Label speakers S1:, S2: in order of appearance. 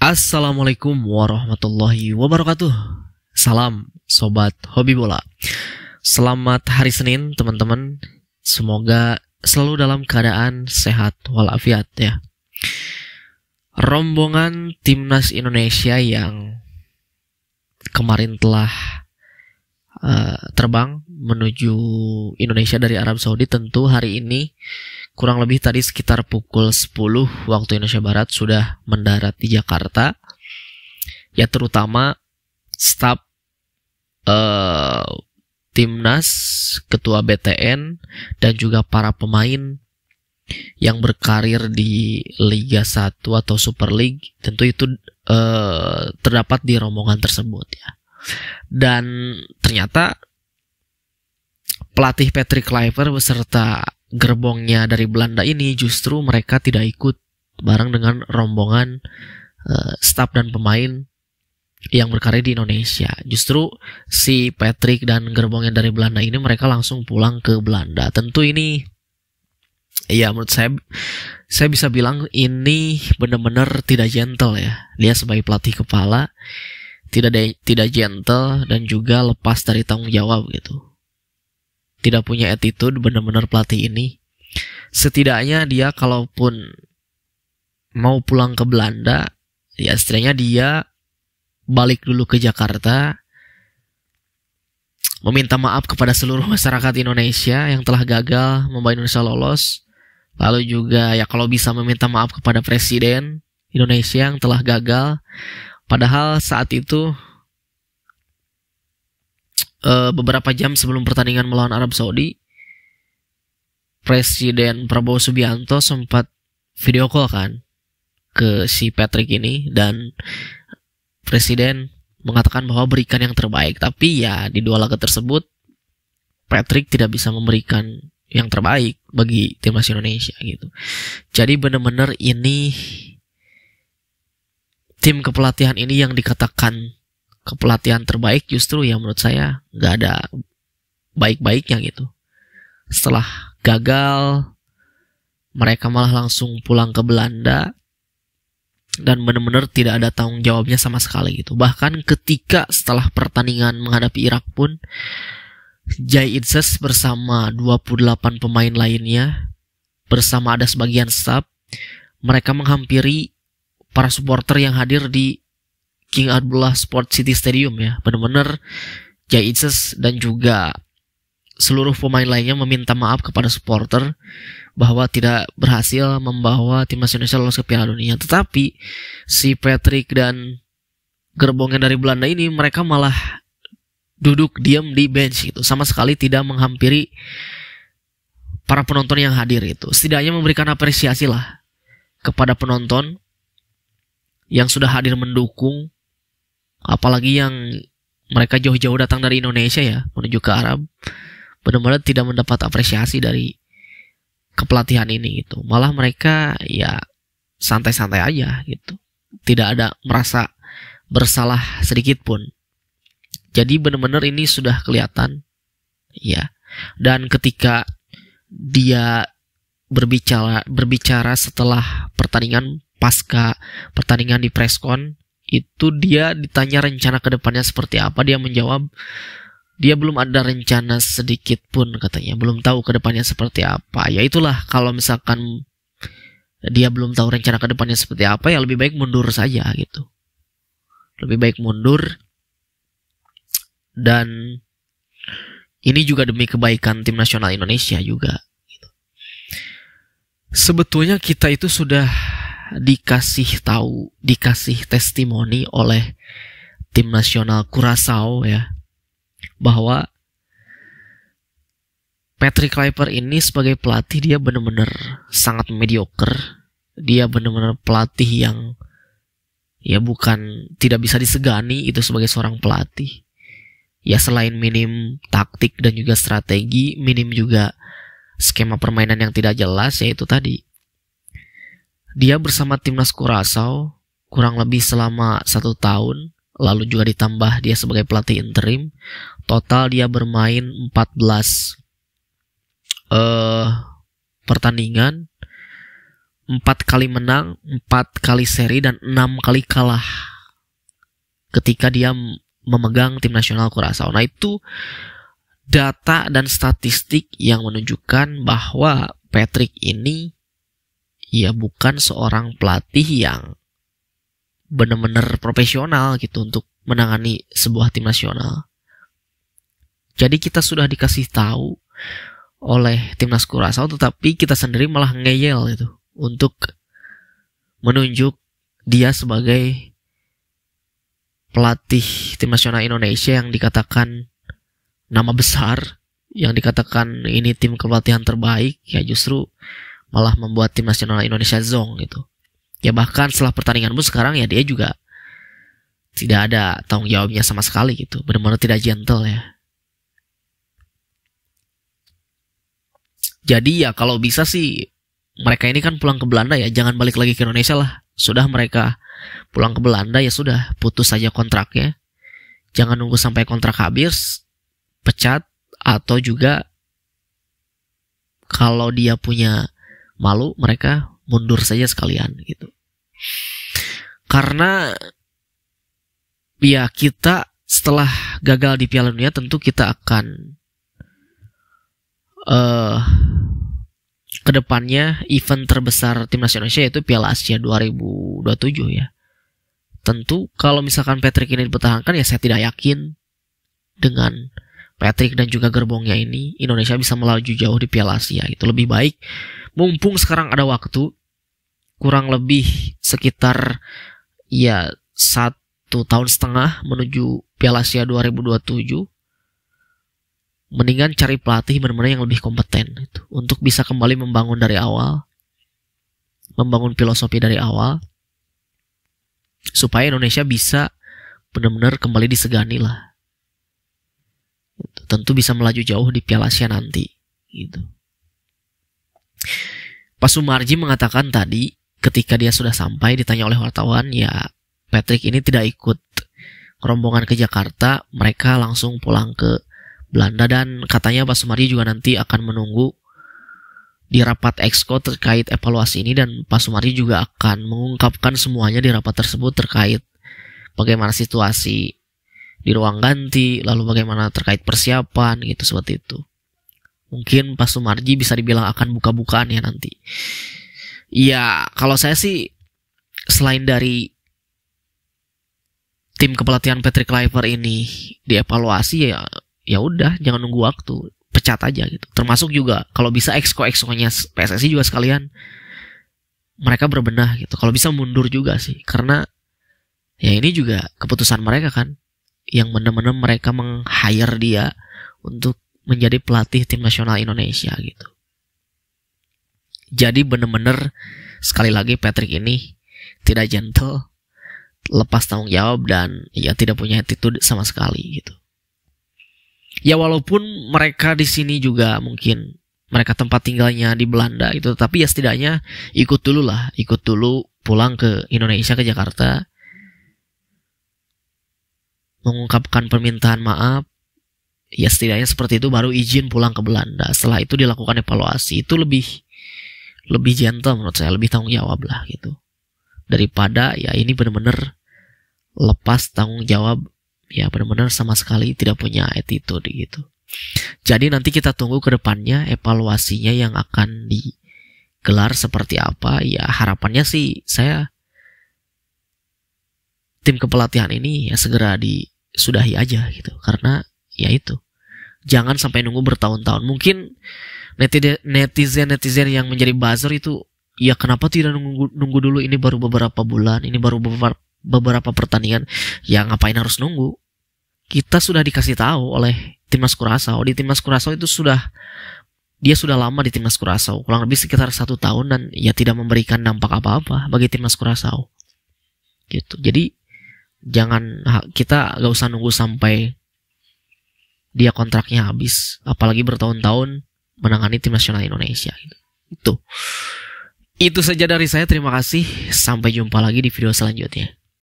S1: Assalamualaikum warahmatullahi wabarakatuh. Salam sobat hobi bola. Selamat hari Senin teman-teman. Semoga selalu dalam keadaan sehat walafiat ya. Rombongan timnas Indonesia yang kemarin telah terbang menuju Indonesia dari Arab Saudi, tentu hari ini kurang lebih tadi sekitar pukul 10 waktu Indonesia Barat sudah mendarat di Jakarta. Ya, terutama staf timnas, ketua BTN, dan juga para pemain yang berkarir di Liga 1 atau Super League. Tentu itu terdapat di rombongan tersebut ya. Dan ternyata pelatih Patrick Kluivert beserta gerbongnya dari Belanda ini justru mereka tidak ikut bareng dengan rombongan staf dan pemain yang berkarir di Indonesia. Justru si Patrick dan gerbongnya dari Belanda ini mereka langsung pulang ke Belanda. Tentu ini ya menurut saya bisa bilang ini benar-benar tidak gentle ya. Dia sebagai pelatih kepala tidak gentle dan juga lepas dari tanggung jawab gitu. Tidak punya attitude benar-benar pelatih ini. Setidaknya dia kalaupun mau pulang ke Belanda, ya setidaknya dia balik dulu ke Jakarta, meminta maaf kepada seluruh masyarakat Indonesia yang telah gagal membawa Indonesia lolos. Lalu juga ya kalau bisa meminta maaf kepada Presiden Indonesia yang telah gagal. Padahal saat itu beberapa jam sebelum pertandingan melawan Arab Saudi, Presiden Prabowo Subianto sempat video call kan ke si Patrick ini, dan Presiden mengatakan bahwa berikan yang terbaik. Tapi ya di dua laga tersebut Patrick tidak bisa memberikan yang terbaik bagi timnas Indonesia gitu. Jadi benar-benar ini tim kepelatihan ini yang dikatakan kepelatihan terbaik justru ya menurut saya nggak ada baik-baiknya gitu. Setelah gagal, mereka malah langsung pulang ke Belanda dan benar-benar tidak ada tanggung jawabnya sama sekali gitu. Bahkan ketika setelah pertandingan menghadapi Irak pun, Jai Itzes bersama 28 pemain lainnya bersama ada sebagian staf, mereka menghampiri para supporter yang hadir di King Abdullah Sport City Stadium ya. Benar-benar Jai Itzes dan juga seluruh pemain lainnya meminta maaf kepada supporter bahwa tidak berhasil membawa timnas Indonesia lolos ke Piala Dunia. Tetapi si Patrick dan gerbongnya dari Belanda ini mereka malah duduk diam di bench gitu, sama sekali tidak menghampiri para penonton yang hadir itu. Setidaknya memberikan apresiasi lah kepada penonton yang sudah hadir mendukung, apalagi yang mereka jauh-jauh datang dari Indonesia ya menuju ke Arab, benar-benar tidak mendapat apresiasi dari kepelatihan ini gitu. Malah mereka ya santai-santai aja gitu, tidak ada merasa bersalah sedikit pun. Jadi benar-benar ini sudah kelihatan ya. Dan ketika dia berbicara setelah pertandingan, pasca pertandingan di preskon itu, dia ditanya rencana ke depannya seperti apa. Dia menjawab dia belum ada rencana sedikit pun, katanya belum tahu ke depannya seperti apa. Ya itulah, kalau misalkan dia belum tahu rencana ke depannya seperti apa, ya lebih baik mundur saja gitu. Lebih baik mundur. Dan ini juga demi kebaikan tim nasional Indonesia juga gitu. Sebetulnya kita itu sudah dikasih testimoni oleh tim nasional Curaçao ya, bahwa Patrick Kluivert ini sebagai pelatih dia benar-benar sangat mediocre. Dia benar-benar pelatih yang ya bukan tidak bisa disegani itu sebagai seorang pelatih. Ya selain minim taktik dan juga strategi, minim juga skema permainan yang tidak jelas, yaitu tadi. Dia bersama timnas Curaçao kurang lebih selama 1 tahun, lalu juga ditambah dia sebagai pelatih interim. Total dia bermain 14 pertandingan, 4 kali menang, 4 kali seri, dan 6 kali kalah ketika dia memegang tim nasional Curaçao. Nah, itu data dan statistik yang menunjukkan bahwa Patrick ini ya bukan seorang pelatih yang benar-benar profesional gitu untuk menangani sebuah tim nasional. Jadi kita sudah dikasih tahu oleh timnas Curaçao, tetapi kita sendiri malah ngeyel itu untuk menunjuk dia sebagai pelatih tim nasional Indonesia yang dikatakan nama besar, yang dikatakan ini tim kepelatihan terbaik, ya justru malah membuat tim nasional Indonesia zonk gitu. Ya bahkan setelah pertandingan pun sekarang ya dia juga tidak ada tanggung jawabnya sama sekali gitu, benar-benar tidak gentle ya. Jadi ya kalau bisa sih mereka ini kan pulang ke Belanda ya, jangan balik lagi ke Indonesia lah. Sudah mereka pulang ke Belanda ya sudah, putus saja kontraknya. Jangan nunggu sampai kontrak habis, pecat, atau juga kalau dia punya malu, mereka mundur saja sekalian gitu. Karena ya kita setelah gagal di Piala Dunia tentu kita akan kedepannya event terbesar timnas Indonesia yaitu Piala Asia 2027 ya. Tentu kalau misalkan Patrick ini dipertahankan ya saya tidak yakin dengan Patrick dan juga gerbongnya ini Indonesia bisa melaju jauh di Piala Asia. Itu lebih baik mumpung sekarang ada waktu kurang lebih sekitar ya 1,5 tahun menuju Piala Asia 2027. Mendingan cari pelatih benar-benar yang lebih kompeten gitu, untuk bisa kembali membangun dari awal, membangun filosofi dari awal, supaya Indonesia bisa benar-benar kembali disegani lah. Gitu. Tentu bisa melaju jauh di Piala Asia nanti. Gitu. Pak Sumarji mengatakan tadi ketika dia sudah sampai ditanya oleh wartawan, ya Patrick ini tidak ikut rombongan ke Jakarta, mereka langsung pulang ke Belanda, dan katanya Pak Sumarji juga nanti akan menunggu di rapat Exco terkait evaluasi ini, dan Pak Sumarji juga akan mengungkapkan semuanya di rapat tersebut terkait bagaimana situasi di ruang ganti, lalu bagaimana terkait persiapan gitu, seperti itu. Mungkin Pak Sumarji bisa dibilang akan buka-bukaan ya nanti. Ya kalau saya sih selain dari tim kepelatihan Patrick Kluivert ini dievaluasi ya udah, jangan nunggu waktu, pecat aja gitu. Termasuk juga kalau bisa exco-nya PSSI juga sekalian mereka berbenah gitu. Kalau bisa mundur juga sih, karena ya ini juga keputusan mereka kan, yang benar-benar mereka meng-hire dia untuk menjadi pelatih tim nasional Indonesia gitu. Jadi benar-benar sekali lagi Patrick ini tidak gentle, lepas tanggung jawab, dan ya tidak punya attitude sama sekali gitu. Ya walaupun mereka di sini juga mungkin mereka tempat tinggalnya di Belanda itu, tapi ya setidaknya ikut dulu pulang ke Indonesia, ke Jakarta, mengungkapkan permintaan maaf. Ya setidaknya seperti itu baru izin pulang ke Belanda. Setelah itu dilakukan evaluasi. Itu lebih gentle menurut saya, lebih tanggung jawab lah gitu. Daripada ya ini benar-benar lepas tanggung jawab, ya benar-benar sama sekali tidak punya attitude gitu. Jadi nanti kita tunggu ke depannya evaluasinya yang akan digelar seperti apa. Ya harapannya sih saya tim kepelatihan ini ya segera disudahi aja gitu. Karena ya itu, jangan sampai nunggu bertahun-tahun. Mungkin netizen yang menjadi buzzer itu, ya kenapa tidak nunggu dulu, ini baru beberapa bulan, ini baru beberapa pertandingan, ya ngapain harus nunggu? Kita sudah dikasih tahu oleh timnas Curaçao. Di timnas Curaçao itu dia sudah lama di timnas Curaçao, kurang lebih sekitar 1 tahun, dan ya tidak memberikan dampak apa-apa bagi timnas Curaçao gitu. Jadi kita gak usah nunggu sampai dia kontraknya habis, apalagi bertahun-tahun menangani tim nasional Indonesia gitu. Itu saja dari saya, terima kasih, sampai jumpa lagi di video selanjutnya.